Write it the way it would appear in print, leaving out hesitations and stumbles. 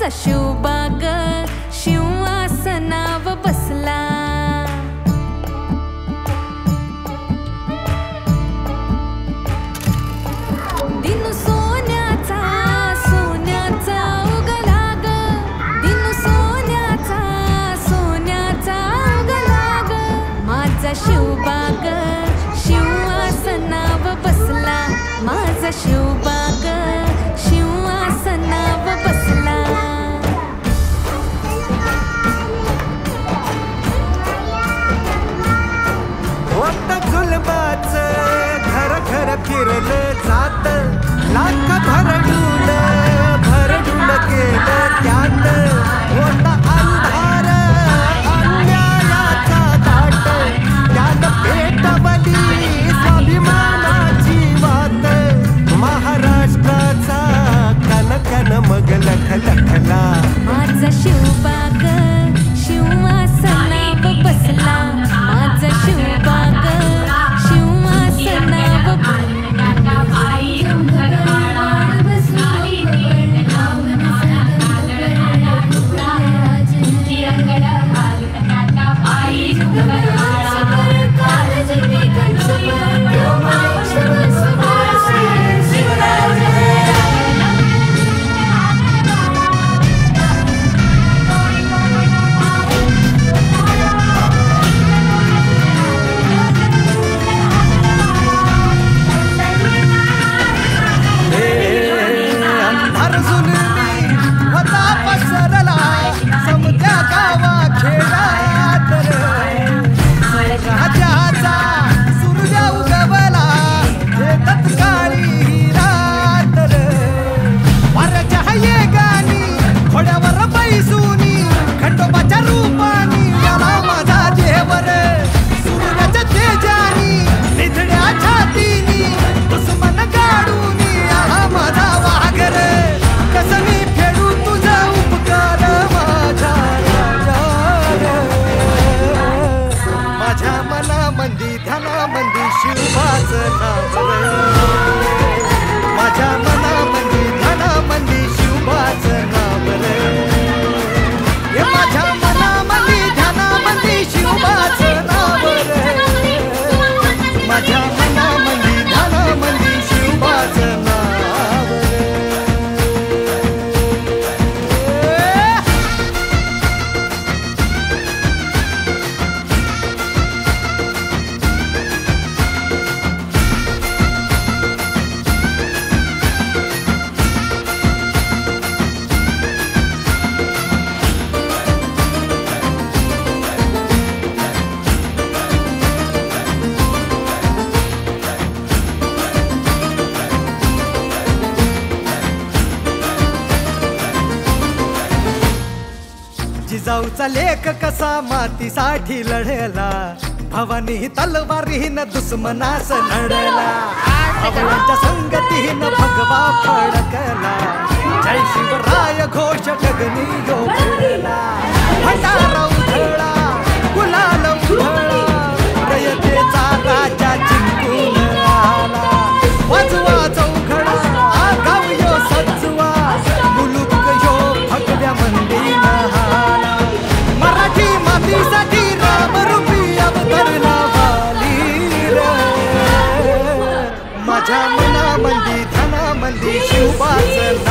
माझा शिवबाग शिवासनाव बसला। दिनू सोन्याचा सोन्याचा उगला ग, दिनू सोन्याचा सोन्याचा उगला ग, माझा शिवबाग शिवासनाव बसला, माझा शिवबाग शिवासनाव बसला। जुलबाचं घर घर फिरलं जात, लाख भरडून केलं त्यात, होता अंधार अन्यायाचा दाट, त्यात पेटवली स्वाभिमानाची वात, महाराष्ट्राचा कणकण मग लखलखला, माझा शिवबाग शिवासनाव बसला, माझा शिवबाग शिवासनाव ध्यानामंदी शिवबाचं नाव रे, माझ्या मनामंदी ध्यानामंदी शिवबाचं नाव रे, हे माझ्या मनामंदी ध्यानामंदी शिवबाचं नाव रे, माझ्या मनामंदी ध्यानामंदी शिवबाचं नाव रे। जिजाऊचा लेख कसा मातीसाठी लढला, भवानी तलवारीन दुश्मनास लढला, भावनांच्या संगतीन भगवा फडकला, जय शिवराय घोष गगनी योगला, भंडारा उधळला गुलाल उधळला, रयतेचा राजा जिंकून आला, वाजवा चौघडा गाव यो सजवा, मुलुक यो भगव्या मंदीन हाला, मराठी मातीसाठी रामरूपी अवतरला वाली रे, माझ्या मनामंदी ध्यानामंदी शिवबाचं